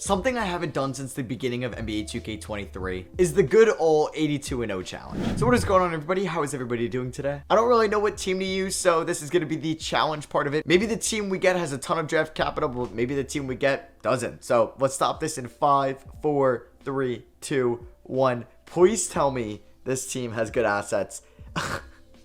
Something I haven't done since the beginning of NBA 2K23 is the good old 82-0 challenge. So what is going on, everybody? How is everybody doing today? I don't really know what team to use, so this is going to be the challenge part of it. Maybe the team we get has a ton of draft capital, but maybe the team we get doesn't. So let's stop this in 5, 4, 3, 2, 1. Please tell me this team has good assets.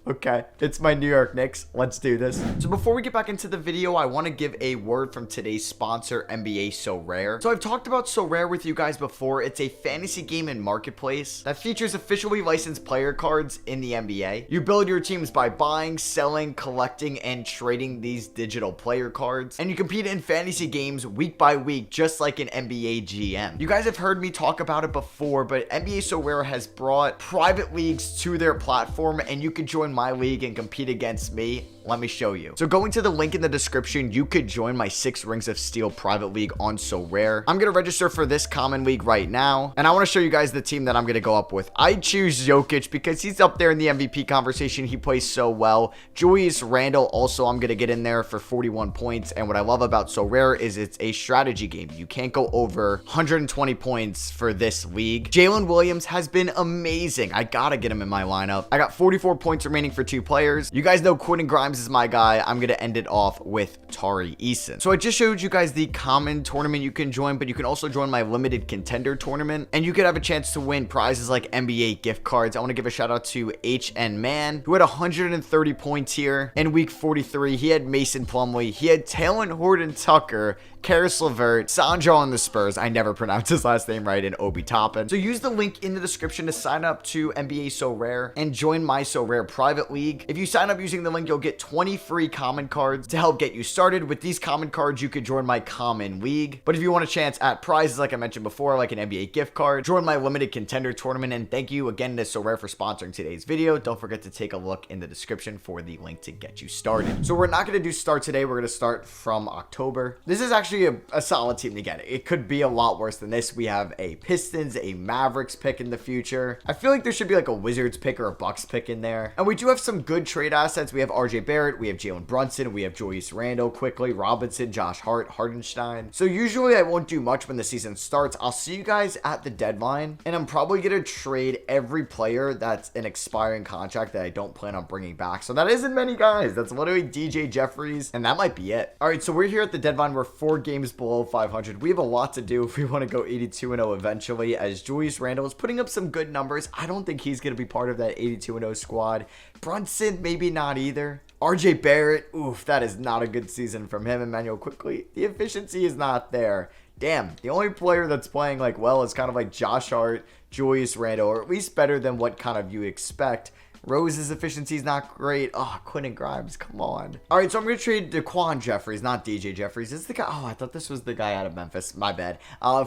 Okay, it's my New York Knicks. Let's do this. So before we get back into the video, I want to give a word from today's sponsor, NBA Sorare. So I've talked about Sorare with you guys before. It's a fantasy game and marketplace that features officially licensed player cards in the NBA. You build your teams by buying, selling, collecting, and trading these digital player cards. And you compete in fantasy games week by week, just like an NBA GM. You guys have heard me talk about it before, but NBA Sorare has brought private leagues to their platform, and you can join my league and compete against me. Let me show you. So going to the link in the description, you could join my 6 Rings of Steel private league on Sorare. I'm going to register for this common league right now, and I want to show you guys the team that I'm going to go up with. I choose Jokic because he's up there in the MVP conversation. He plays so well. Julius Randle also, I'm going to get in there for 41 points, and what I love about Sorare is it's a strategy game. You can't go over 120 points for this league. Jalen Williams has been amazing. I got to get him in my lineup. I got 44 points remaining for 2 players. You guys know Quentin Grimes is my guy. I'm going to end it off with Tari Eason. So I just showed you guys the common tournament you can join, but you can also join my limited contender tournament, and you could have a chance to win prizes like NBA gift cards. I want to give a shout out to HN Man, who had 130 points here in week 43. He had Mason Plumlee. He had Talon Horton-Tucker, Karis LeVert, Sandro on the Spurs. I never pronounced his last name right, and Obi Toppin. So use the link in the description to sign up to NBA Sorare and join my Sorare private league. If you sign up using the link, you'll get 20 free common cards to help get you started. With these common cards, you could join my common league. But if you want a chance at prizes, like I mentioned before, like an NBA gift card, join my limited contender tournament. And thank you again to Sorare for sponsoring today's video. Don't forget to take a look in the description for the link to get you started. So we're not going to do start today. We're going to start from October. This is actually a solid team to get. It could be a lot worse than this. We have a Pistons, a Mavericks pick in the future. I feel like there should be like a Wizards pick or a Bucks pick in there. And we do have some good trade assets. We have RJ Barrett, we have Jalen Brunson, we have Julius Randle, Quickly, Robinson, Josh Hart, Hardenstein. So usually I won't do much when the season starts. I'll see you guys at the deadline, and I'm probably going to trade every player that's an expiring contract that I don't plan on bringing back. So that isn't many guys. That's literally DJ Jeffries, and that might be it. All right, so we're here at the deadline. We're 4 games below 500. We have a lot to do if we want to go 82-0 eventually, as Julius Randle is putting up some good numbers. I don't think he's going to be part of that 82-0 squad. Brunson, maybe not either. RJ Barrett, oof, that is not a good season from him. Emmanuel Quickly, the efficiency is not there. Damn, the only player that's playing like well is kind of like Josh Hart, Julius Randle, or at least better than what kind of you expect. Rose's efficiency is not great. Oh, Quentin Grimes, come on. All right, so I'm going to trade Daquan Jeffries, not DJ Jeffries. This is the guy. Oh, I thought this was the guy out of Memphis. My bad.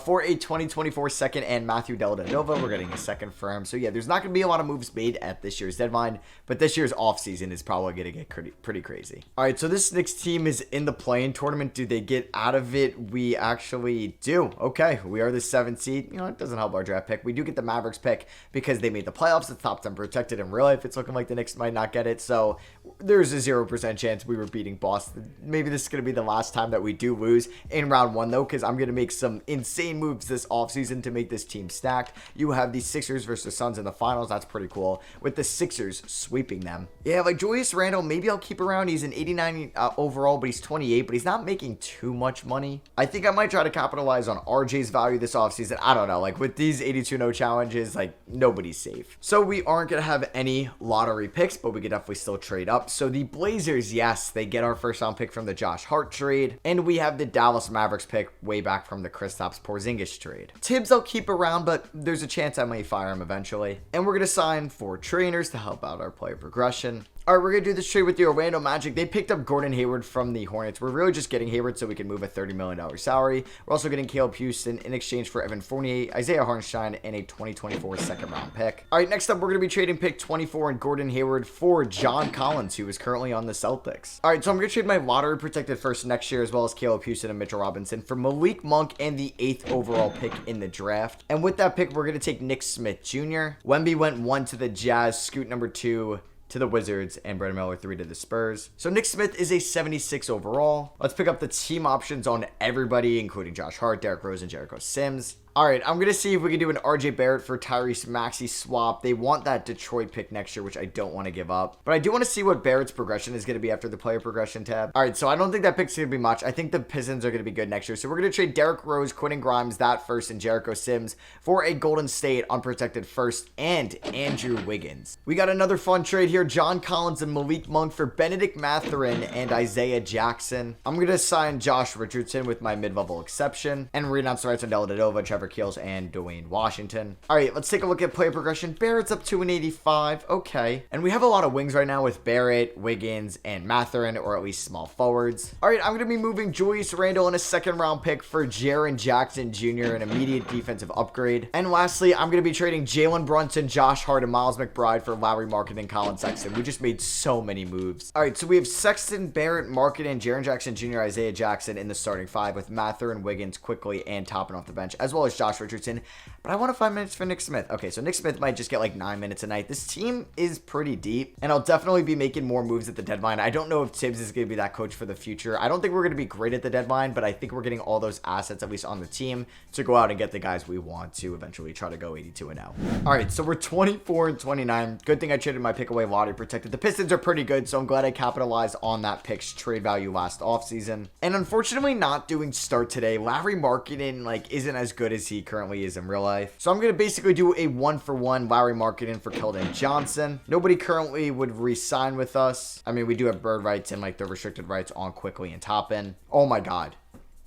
For a 2024 second and Matthew Dellavedova, we're getting a second for him. So, yeah, there's not going to be a lot of moves made at this year's deadline, but this year's offseason is probably going to get pretty crazy. All right, so this Knicks team is in the play-in tournament. Do they get out of it? We actually do. Okay, we are the 7th seed. You know, it doesn't help our draft pick. We do get the Mavericks pick because they made the playoffs. The top 10 protected in real life. It's looking like the Knicks might not get it, so there's a 0% chance we were beating Boston. Maybe this is going to be the last time that we do lose in round 1, though, because I'm going to make some insane moves this offseason to make this team stacked. You have the Sixers versus Suns in the finals. That's pretty cool, with the Sixers sweeping them. Yeah, like Julius Randle, maybe I'll keep around. He's an 89 overall, but he's 28, but he's not making too much money. I think I might try to capitalize on RJ's value this offseason. I don't know, like with these 82-0 challenges, like nobody's safe. So we aren't going to have any lottery picks, but we could definitely still trade up. So the Blazers, yes, they get our first round pick from the Josh Hart trade, and we have the Dallas Mavericks pick way back from the Kristaps Porzingis trade. Tibbs I'll keep around, but there's a chance I might fire him eventually. And we're going to sign 4 trainers to help out our player progression. All right, we're going to do this trade with the Orlando Magic. They picked up Gordon Hayward from the Hornets. We're really just getting Hayward so we can move a $30 million salary. We're also getting Caleb Houston in exchange for Evan Fournier, Isaiah Hartenstein, and a 2024 second-round pick. All right, next up, we're going to be trading pick 24 and Gordon Hayward for John Collins, who is currently on the Celtics. All right, so I'm going to trade my lottery-protected first next year, as well as Caleb Houston and Mitchell Robinson, for Malik Monk and the 8th overall pick in the draft. And with that pick, we're going to take Nick Smith Jr. Wemby went 1 to the Jazz, Scoot number 2 to the Wizards, and Brandon Miller 3 to the Spurs. So Nick Smith is a 76 overall. Let's pick up the team options on everybody, including Josh Hart, Derrick Rose, and Jericho Sims. All right, I'm going to see if we can do an RJ Barrett for Tyrese Maxey swap. They want that Detroit pick next year, which I don't want to give up. But I do want to see what Barrett's progression is going to be after the player progression tab. All right, so I don't think that pick's going to be much. I think the Pistons are going to be good next year. So we're going to trade Derrick Rose, Quentin Grimes, that first, and Jericho Sims for a Golden State unprotected first and Andrew Wiggins. We got another fun trade here. John Collins and Malik Monk for Benedict Mathurin and Isaiah Jackson. I'm going to sign Josh Richardson with my mid-level exception and renounce the rights on Dellavedova, Trevor Keels, and Dwayne Washington. All right, let's take a look at player progression. Barrett's up to an 85. Okay. And we have a lot of wings right now with Barrett, Wiggins, and Mathurin, or at least small forwards. All right, I'm going to be moving Julius Randle in a second-round pick for Jaren Jackson Jr., an immediate defensive upgrade. And lastly, I'm going to be trading Jalen Brunson, Josh Hart, and Miles McBride for Lauri Markkanen and Colin Sexton. We just made so many moves. All right, so we have Sexton, Barrett, Markkanen, Jaren Jackson Jr., Isaiah Jackson in the starting five with Mathurin, Wiggins, Quickly, and topping off the bench, as well as Josh Richardson. But I want 5 minutes for Nick Smith. Okay, so Nick Smith might just get like 9 minutes a night. This team is pretty deep, and I'll definitely be making more moves at the deadline. I don't know if Tibbs is going to be that coach for the future. I don't think we're going to be great at the deadline, but I think we're getting all those assets, at least on the team, to go out and get the guys we want to eventually try to go 82-0. All right, so we're 24-29. Good thing I traded my pick away lottery protected. The Pistons are pretty good, so I'm glad I capitalized on that pick's trade value last offseason. And unfortunately, not doing start today. Lauri Markkanen like isn't as good as he currently is in real life. So I'm going to basically do a 1-for-1 Lauri Markkanen for Keldon Johnson. Nobody currently would re-sign with us. I mean, we do have bird rights and like the restricted rights on Quickly and Toppin. Oh my God.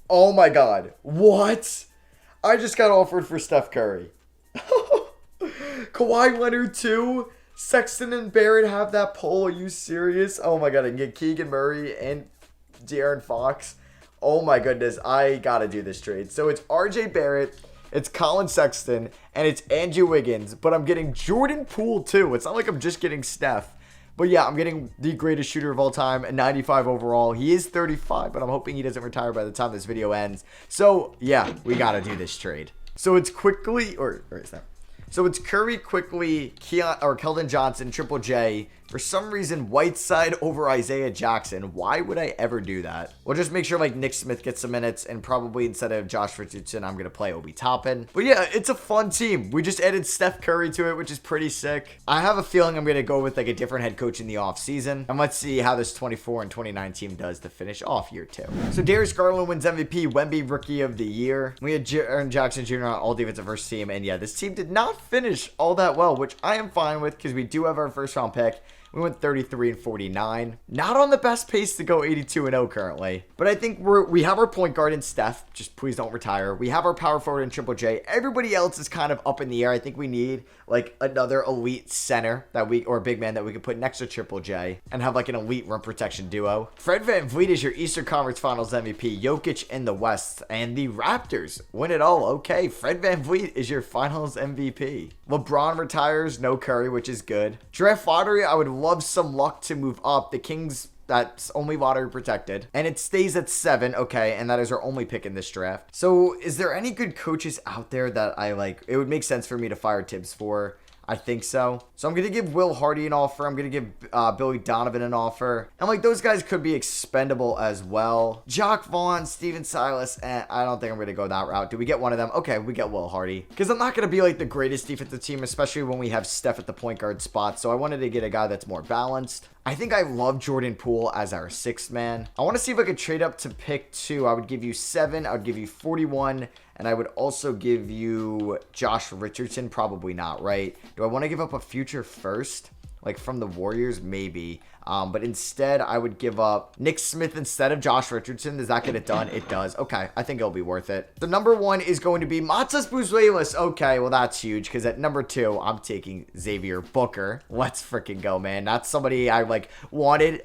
Oh my God. What? I just got offered for Steph Curry. Kawhi Leonard too? Sexton and Barrett have that poll. Are you serious? Oh my God. I can get Keegan Murray and De'Aaron Fox. Oh my goodness. I got to do this trade. So it's RJ Barrett, it's Colin Sexton, and it's Andrew Wiggins, but I'm getting Jordan Poole too. It's not like I'm just getting Steph. But yeah, I'm getting the greatest shooter of all time, a 95 overall. He is 35, but I'm hoping he doesn't retire by the time this video ends. So yeah, we got to do this trade. So it's Quickly, or is that? So it's Curry, Quickly, Keldon Johnson, Triple J. For some reason, Whiteside over Isaiah Jackson. Why would I ever do that? We'll just make sure like Nick Smith gets some minutes, and probably instead of Josh Richardson, I'm going to play Obi Toppin. But yeah, it's a fun team. We just added Steph Curry to it, which is pretty sick. I have a feeling I'm going to go with like a different head coach in the offseason. And let's see how this 24 and 29 team does to finish off year 2. So Darius Garland wins MVP, Wemby Rookie of the Year. We had Jaren Jackson Jr. on all defensive first team. And yeah, this team did not finish all that well, which I am fine with because we do have our first round pick. We went 33-49. Not on the best pace to go 82-0 currently. But I think we have our point guard in Steph. Just please don't retire. We have our power forward in Triple J. Everybody else is kind of up in the air. I think we need like another elite center or a big man that we could put next to Triple J and have like an elite rim protection duo. Fred VanVleet is your Eastern Conference Finals MVP. Jokic in the West. And the Raptors win it all. Okay, Fred VanVleet is your Finals MVP. LeBron retires. No Curry, which is good. Draft lottery, I would love some luck to move up. The Kings, that's only lottery protected. And it stays at 7. Okay, and that is our only pick in this draft. So is there any good coaches out there that I like? It would make sense for me to fire Tibbs for. I think so. So I'm going to give Will Hardy an offer. I'm going to give Billy Donovan an offer. And like those guys could be expendable as well. Jock Vaughn, Steven Silas, and I don't think I'm going to go that route. Do we get one of them? Okay, we get Will Hardy. Because I'm not going to be like the greatest defensive team, especially when we have Steph at the point guard spot. So I wanted to get a guy that's more balanced. I think I love Jordan Poole as our 6th man. I want to see if I could trade up to pick 2. I would give you 7. I would give you 41. And I would also give you Josh Richardson. Probably not, right? Do I want to give up a future first? Like from the Warriors? Maybe. But instead, I would give up Nick Smith instead of Josh Richardson. Does that get it done? It does. Okay, I think it'll be worth it. The number 1 is going to be Matas Buzelis. Okay, well, that's huge because at number 2, I'm taking Xavier Booker. Let's freaking go, man. That's somebody I wanted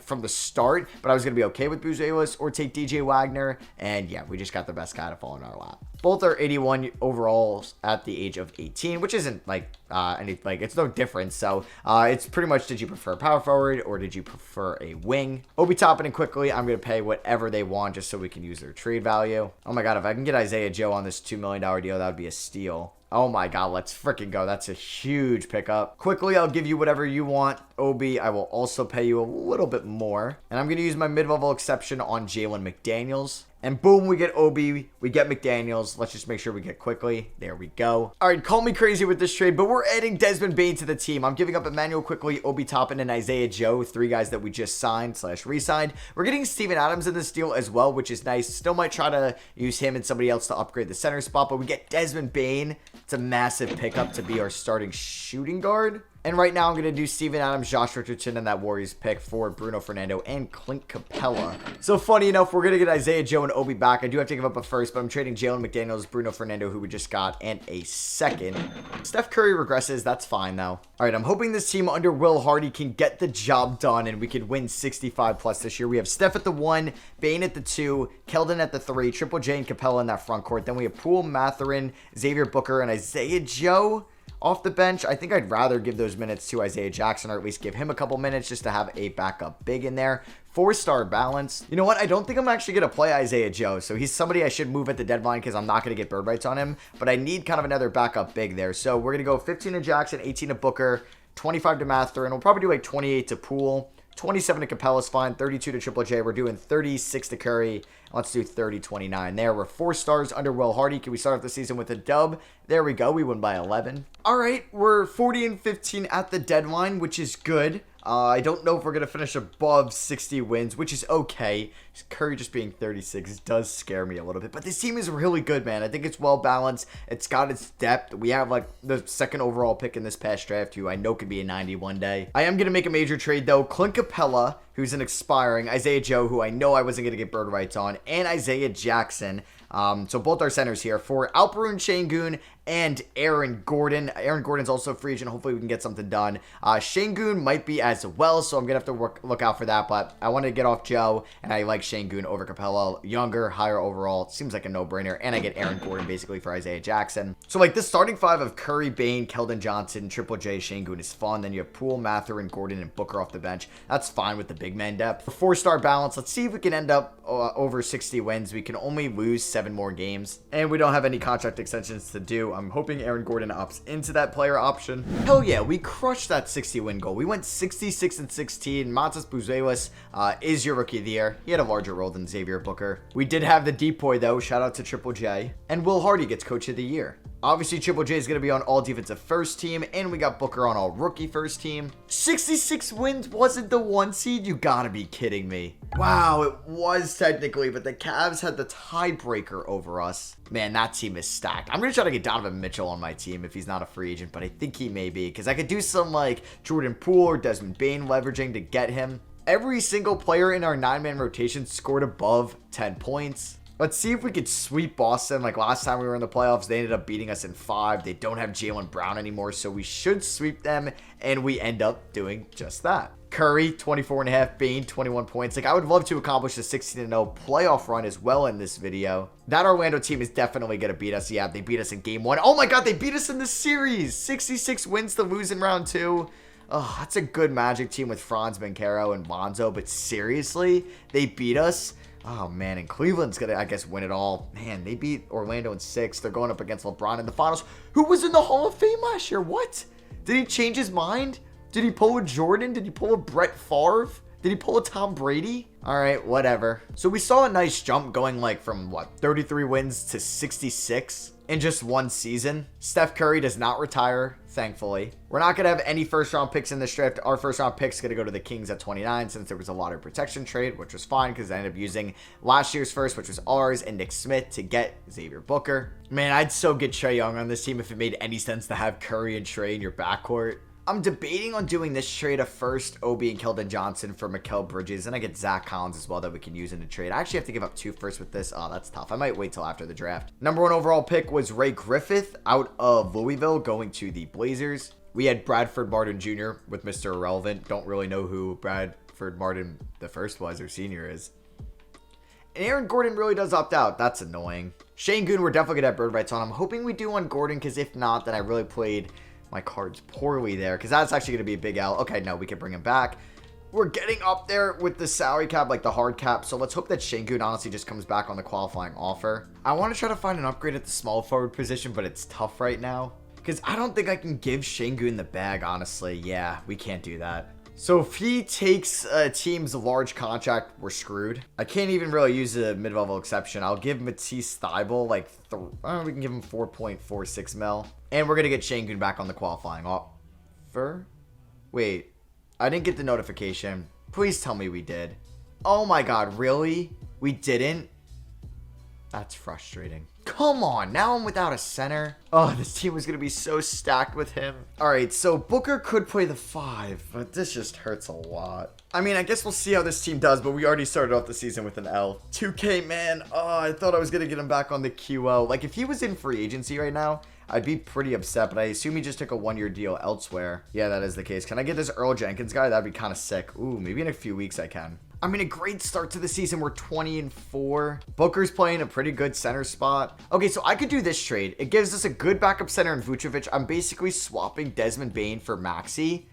from the start, but I was going to be okay with Buzelis or take DJ Wagner. And yeah, we just got the best guy to fall in our lap. Both are 81 overalls at the age of 18, which isn't it's no difference. So It's pretty much, did you prefer power forward or did you prefer a wing? Obi Toppin and quickly, I'm going to pay whatever they want just so we can use their trade value. Oh my God, if I can get Isaiah Joe on this $2 million deal, that would be a steal. Oh my God, let's freaking go. That's a huge pickup. Quickly, I'll give you whatever you want. Obi, I will also pay you a little bit more. And I'm going to use my mid-level exception on Jalen McDaniels. And boom, we get Obi, we get McDaniels. Let's just make sure we get quickly. There we go. All right, call me crazy with this trade, but we're adding Desmond Bane to the team. I'm giving up Emmanuel Quickly, Obi Toppin, and Isaiah Joe, 3 guys that we just signed / re-signed. We're getting Steven Adams in this deal as well, which is nice. Still might try to use him and somebody else to upgrade the center spot, but we get Desmond Bane. It's a massive pickup to be our starting shooting guard. And right now, I'm going to do Steven Adams, Josh Richardson, and that Warriors pick for Bruno Fernando and Clint Capella. So, funny enough, we're going to get Isaiah Joe and Obi back. I do have to give up a first, but I'm trading Jalen McDaniels, Bruno Fernando, who we just got, and a second. Steph Curry regresses. That's fine, though. All right, I'm hoping this team under Will Hardy can get the job done, and we can win 65+ this year. We have Steph at the 1, Bane at the 2, Keldon at the 3, Triple J and Capella in that front court. Then we have Poole, Mathurin, Xavier Booker, and Isaiah Joe off the bench. I think I'd rather give those minutes to Isaiah Jackson, or at least give him a couple minutes just to have a backup big in there. 4-star balance. You know what? I don't think I'm actually going to play Isaiah Joe. So he's somebody I should move at the deadline because I'm not going to get bird rights on him. But I need kind of another backup big there. So we're going to go 15 to Jackson, 18 to Booker, 25 to Mathurin. We'll probably do like 28 to Poole. 27 to Capella's fine. 32 to Triple J. We're doing 36 to Curry. Let's do 30-29 there. We're 4 stars under Will Hardy. Can we start off the season with a dub? There we go. We won by 11. All right. We're 40-15 at the deadline, which is good. I don't know if we're going to finish above 60 wins, which is okay. Curry just being 36 does scare me a little bit. But this team is really good, man. I think it's well balanced. It's got its depth. We have like the 2nd overall pick in this past draft, who I know could be a 90 one day. I am going to make a major trade, though. Clint Capella, who's an expiring, Isaiah Joe, who I know I wasn't going to get bird rights on, and Isaiah Jackson. So both our centers here for Alperen Sengun and Aaron Gordon. Aaron Gordon's also a free agent. Hopefully we can get something done. Sengun might be as well, so I'm going to have to look out for that. But I wanted to get off Joe, and I like Sengun over Capella. Younger, higher overall. Seems like a no-brainer. And I get Aaron Gordon basically for Isaiah Jackson. So like this starting 5 of Curry, Bane, Keldon Johnson, Triple J, Sengun is fun. Then you have Poole, Mathurin, Gordon, and Booker off the bench. That's fine with the big man depth. 4-star balance. Let's see if we can end up over 60 wins. We can only lose 7 more games, and we don't have any contract extensions to do. I'm hoping Aaron Gordon opts into that player option. Hell yeah, we crushed that 60 win goal. We went 66-16. Matas Buzelis is your rookie of the year. He had a larger role than Xavier Booker. We did have the depoy though. Shout out to Triple J. And Will Hardy gets coach of the year. Obviously, Triple J is going to be on all defensive first team, and we got Booker on all rookie first team. 66 wins wasn't the 1 seed? You gotta be kidding me. Wow, it was technically, but the Cavs had the tiebreaker over us. Man, that team is stacked. I'm going to try to get Donovan Mitchell on my team if he's not a free agent, but I think he may be, because I could do some like Jordan Poole or Desmond Bane leveraging to get him. Every single player in our 9-man rotation scored above 10 points. Let's see if we could sweep Boston. Like last time we were in the playoffs, they ended up beating us in 5. They don't have Jaylen Brown anymore, so we should sweep them, and we end up doing just that. Curry, 24.5, Bane, 21 points. Like, I would love to accomplish a 16-0 playoff run as well in this video. That Orlando team is definitely going to beat us. Yeah, they beat us in game 1. Oh my God, they beat us in the series. 66 wins to lose in round 2. Oh, that's a good Magic team with Franz Banchero and Lonzo, but seriously, they beat us? Oh, man, and Cleveland's going to, I guess, win it all. Man, they beat Orlando in 6. They're going up against LeBron in the finals, who was in the Hall of Fame last year. What? Did he change his mind? Did he pull a Jordan? Did he pull a Brett Favre? Did he pull a Tom Brady? All right, whatever. So we saw a nice jump going like from, what, 33 wins to 66 in just 1 season. Steph Curry does not retire, thankfully. We're not going to have any first-round picks in this draft. Our first-round pick's going to go to the Kings at 29 since there was a lottery protection trade, which was fine because I ended up using last year's first, which was ours, and Nick Smith to get Xavier Booker. Man, I'd so get Trae Young on this team if it made any sense to have Curry and Trae in your backcourt. I'm debating on doing this trade of first Obi and Keldon Johnson for Mikal Bridges, and I get Zach Collins as well that we can use in the trade. I actually have to give up 2 firsts with this. Oh, that's tough. I might wait till after the draft. Number 1 overall pick was Ray Griffith out of Louisville going to the Blazers. We had Bradford Martin Jr. with Mr. Irrelevant. Don't really know who Bradford Martin the first was or senior is. And Aaron Gordon really does opt out. That's annoying. Sengun, we're definitely going to have bird rights on. I'm hoping we do on Gordon, because if not, then I really played my cards poorly there, because that's actually going to be a big L. Okay, no, we can bring him back. We're getting up there with the salary cap, like the hard cap. So let's hope that Şengün honestly just comes back on the qualifying offer. I want to try to find an upgrade at the small forward position, but it's tough right now. Because I don't think I can give Şengün the bag, honestly. Yeah, we can't do that. So if he takes a team's large contract, we're screwed. I can't even really use a mid-level exception. I'll give Matisse Thybulle like, we can give him 4.46 mil. And we're going to get Şengün back on the qualifying offer. Wait. I didn't get the notification. Please tell me we did. Oh my god, really? We didn't? That's frustrating. Come on, now I'm without a center. Oh, this team was going to be so stacked with him. Alright, so Booker could play the 5, but this just hurts a lot. I mean, I guess we'll see how this team does, but we already started off the season with an L. 2K, man. Oh, I thought I was going to get him back on the QO. Like, if he was in free agency right now, I'd be pretty upset, but I assume he just took a 1-year deal elsewhere. Yeah, that is the case. Can I get this Earl Jenkins guy? That'd be kind of sick. Ooh, maybe in a few weeks I can. I mean, a great start to the season. We're 20-4. Booker's playing a pretty good center spot. Okay, so I could do this trade. It gives us a good backup center in Vucevic. I'm basically swapping Desmond Bane for Maxey.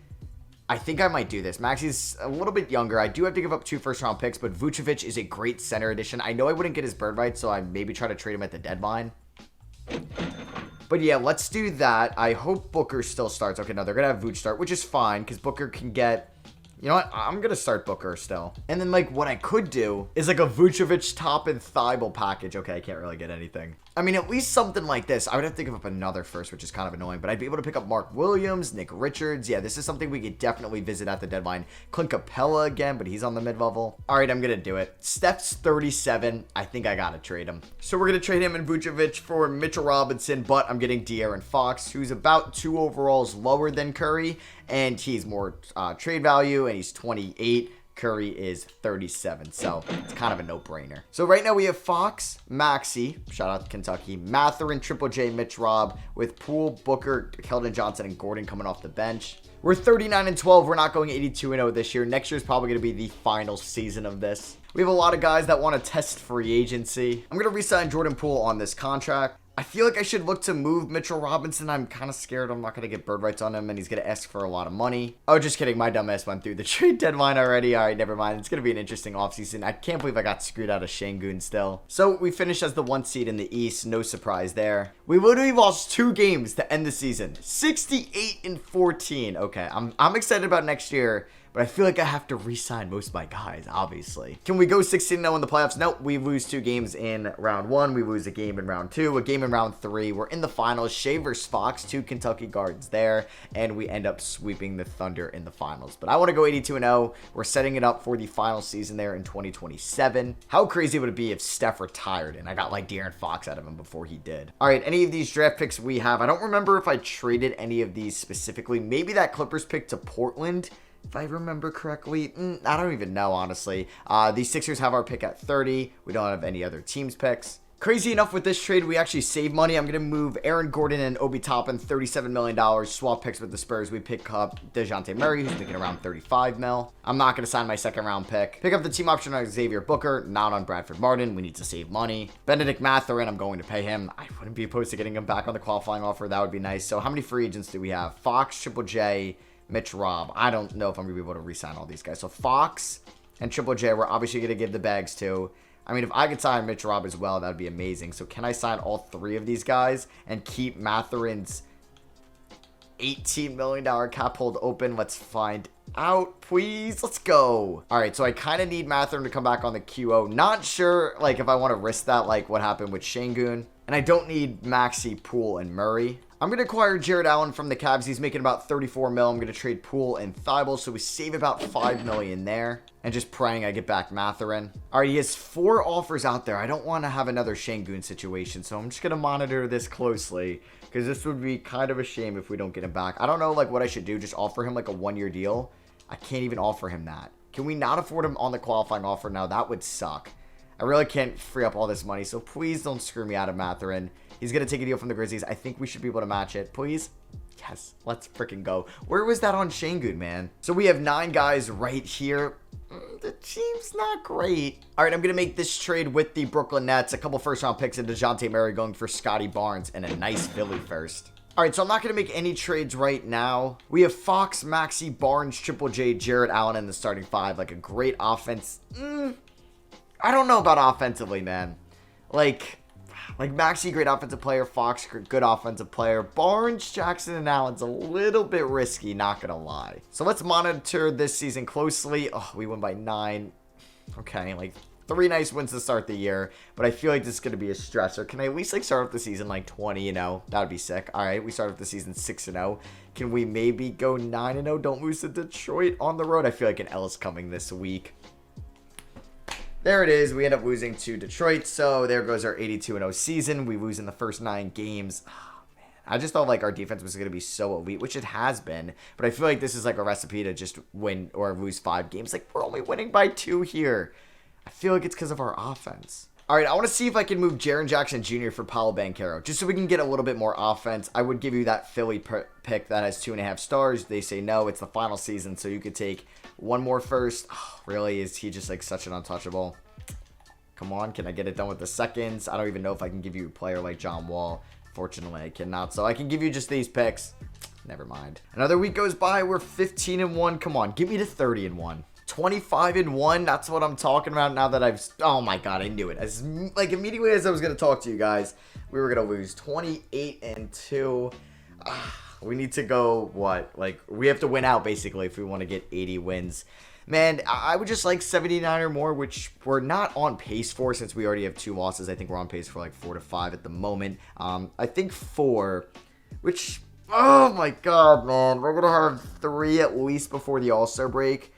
I think I might do this. Maxey's a little bit younger. I do have to give up 2 first-round picks, but Vucevic is a great center addition. I know I wouldn't get his bird rights, so I maybe try to trade him at the deadline. But yeah, let's do that. I hope Booker still starts. Okay, no, they're going to have Vooch start, which is fine because Booker can get... You know what? I'm going to start Booker still. And then, like, what I could do is, like, a Vucevic top and Thybulle package. Okay, I can't really get anything. I mean, at least something like this. I would have to give up another first, which is kind of annoying. But I'd be able to pick up Mark Williams, Nick Richards. Yeah, this is something we could definitely visit at the deadline. Clint Capella again, but he's on the mid-level. All right, I'm going to do it. Steph's 37. I think I got to trade him. So we're going to trade him and Vucevic for Mitchell Robinson, but I'm getting De'Aaron Fox, who's about 2 overalls lower than Curry. And he's more trade value, and he's 28. Curry is 37, so it's kind of a no-brainer. So right now we have Fox, Maxey, shout out to Kentucky, Mathurin, Triple J, Mitch Rob, with Poole, Booker, Keldon Johnson, and Gordon coming off the bench. We're 39-12. We're not going 82-0 this year. Next year is probably going to be the final season of this. We have a lot of guys that want to test free agency. I'm going to re-sign Jordan Poole on this contract. I feel like I should look to move Mitchell Robinson. I'm kind of scared I'm not going to get bird rights on him, and he's going to ask for a lot of money. Oh, just kidding. My dumb ass went through the trade deadline already. All right, never mind. It's going to be an interesting offseason. I can't believe I got screwed out of Şengün still. So we finished as the 1 seed in the East. No surprise there. We literally lost 2 games to end the season. 68-14. Okay, I'm excited about next year. But I feel like I have to re-sign most of my guys, obviously. Can we go 16-0 in the playoffs? Nope. We lose 2 games in round 1. We lose a game in round 2. A game in round 3. We're in the finals. Shea versus Fox. 2 Kentucky guards there. And we end up sweeping the Thunder in the finals. But I want to go 82-0. We're setting it up for the final season there in 2027. How crazy would it be if Steph retired and I got like De'Aaron Fox out of him before he did? All right. Any of these draft picks we have. I don't remember if I traded any of these specifically. Maybe that Clippers pick to Portland, if I remember correctly. I don't even know, honestly. The Sixers have our pick at 30. We don't have any other teams' picks. Crazy enough, with this trade, we actually save money. I'm going to move Aaron Gordon and Obi Toppin, $37 million. Swap picks with the Spurs. We pick up DeJounte Murray, who's making around 35 mil. I'm not going to sign my 2nd-round pick. Pick up the team option on Xavier Booker, not on Bradford Martin. We need to save money. Benedict Mathurin, I'm going to pay him. I wouldn't be opposed to getting him back on the qualifying offer. That would be nice. So how many free agents do we have? Fox, Triple J, Mitch Rob. I don't know if I'm going to be able to re-sign all these guys. So Fox and Triple J, we're obviously going to give the bags to. I mean, if I could sign Mitch Rob as well, that would be amazing. So can I sign all 3 of these guys and keep Mathurin's $18 million cap hold open? Let's find out, please. Let's go. All right, so I kind of need Mathurin to come back on the QO. Not sure, like, if I want to risk that, like what happened with Şengün. And I don't need Maxey, Poole, and Murray. I'm going to acquire Jared Allen from the Cavs. He's making about 34 mil. I'm going to trade Poole and Thybulle, so we save about 5 million there. And just praying I get back Mathurin. All right, he has 4 offers out there. I don't want to have another Şengün situation, so I'm just going to monitor this closely, because this would be kind of a shame if we don't get him back. I don't know, like, what I should do. Just offer him, like, a 1-year deal. I can't even offer him that. Can we not afford him on the qualifying offer now? That would suck. I really can't free up all this money, so please don't screw me out of Mathurin. He's going to take a deal from the Grizzlies. I think we should be able to match it. Please? Yes, let's freaking go. Where was that on Şengün, man? So we have 9 guys right here. The team's not great. All right, I'm going to make this trade with the Brooklyn Nets. A couple first-round picks and DeJounte Murray going for Scotty Barnes and a nice Philly first. All right, so I'm not going to make any trades right now. We have Fox, Maxey, Barnes, Triple J, Jared Allen in the starting 5. Like a great offense. I don't know about offensively, man. Like Maxey, great offensive player. Fox, good offensive player. Barnes, Jackson, and Allen's a little bit risky, not going to lie. So let's monitor this season closely. Oh, we won by 9. Okay, like 3 nice wins to start the year, but I feel like this is going to be a stressor. Can I at least like start off the season like 20-0? That would be sick. All right, we start off the season 6-0. Can we maybe go 9-0? Don't lose to Detroit on the road. I feel like an L is coming this week. There it is. We end up losing to Detroit, so there goes our 82-0 season. We lose in the first 9 games. Oh, man. I just felt like our defense was going to be so elite, which it has been, but I feel like this is like a recipe to just win or lose 5 games. Like, we're only winning by 2 here. I feel like it's because of our offense. All right, I want to see if I can move Jaren Jackson Jr. for Paolo Banchero, just so we can get a little bit more offense. I would give you that Philly pick that has 2.5 stars. They say no, it's the final season, so you could take 1 more first. Oh, really, is he just like such an untouchable? Come on, can I get it done with the seconds? I don't even know if I can give you a player like John Wall. Fortunately, I cannot, so I can give you just these picks. Never mind. Another week goes by, we're 15-1. Come on, give me to 30-1. 25-1, that's what I'm talking about now that I've... Oh my god, I knew it. As like immediately as I was going to talk to you guys, we were going to lose 28-2. We need to go, what? Like, we have to win out, basically, if we want to get 80 wins. Man, I would just like 79 or more, which we're not on pace for since we already have 2 losses. I think we're on pace for like 4 to 5 at the moment. I think 4, which... Oh my god, man. We're going to have 3 at least before the All-Star break.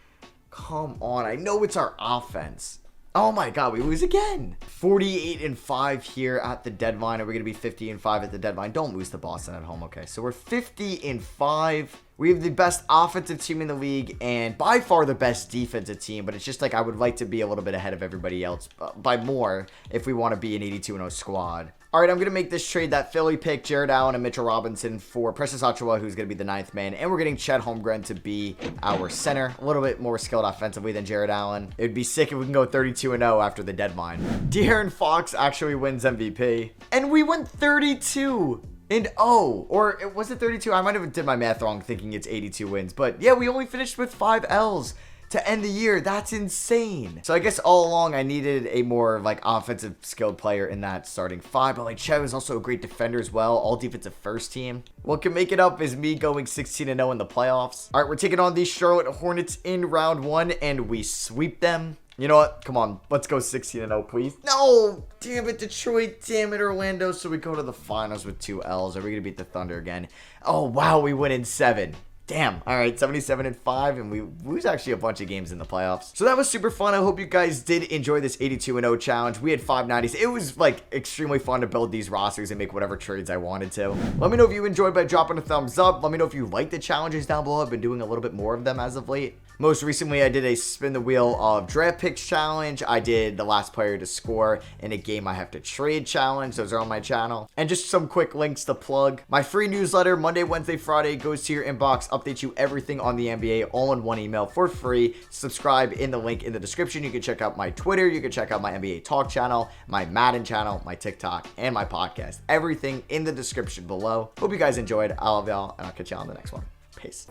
Come on, I know it's our offense. Oh my god, we lose again. 48-5 here at the deadline. Are we going to be 50-5 at the deadline? Don't lose to Boston at home. Okay, so we're 50-5. We have the best offensive team in the league and by far the best defensive team, but it's just like I would like to be a little bit ahead of everybody else by more if we want to be an 82-0 squad. All right, I'm going to make this trade, that Philly pick, Jared Allen and Mitchell Robinson for Precious Achiuwa, who's going to be the 9th man. And we're getting Chet Holmgren to be our center. A little bit more skilled offensively than Jared Allen. It would be sick if we can go 32-0 after the deadline. De'Aaron Fox actually wins MVP. And we went 32-0. Or was it 32? I might have did my math wrong thinking it's 82 wins. But yeah, we only finished with 5 L's. To end the year. That's insane. So I guess all along I needed a more like offensive skilled player in that starting 5, but like Chet was also a great defender as well, all defensive first team. What can make it up is me going 16-0 in the playoffs. All right, we're taking on the Charlotte Hornets in round 1 and we sweep them. You know what? Come on, let's go 16-0, please. No! Damn it, Detroit. Damn it, Orlando. So we go to the finals with 2 L's. Are we going to beat the Thunder again? Oh, wow, we win in 7. Damn. All right, 77-5, and we lose actually a bunch of games in the playoffs. So that was super fun. I hope you guys did enjoy this 82-0 challenge. We had 590s. It was like extremely fun to build these rosters and make whatever trades I wanted to. Let me know if you enjoyed by dropping a thumbs up. Let me know if you like the challenges down below. I've been doing a little bit more of them as of late. Most recently, I did a spin the wheel of draft picks challenge. I did the last player to score in a game I have to trade challenge. Those are on my channel. And just some quick links to plug. My free newsletter, Monday, Wednesday, Friday, goes to your inbox, updates you everything on the NBA all in one email for free. Subscribe in the link in the description. You can check out my Twitter. You can check out my NBA Talk channel, my Madden channel, my TikTok, and my podcast. Everything in the description below. Hope you guys enjoyed. I love y'all, and I'll catch y'all on the next one. Peace.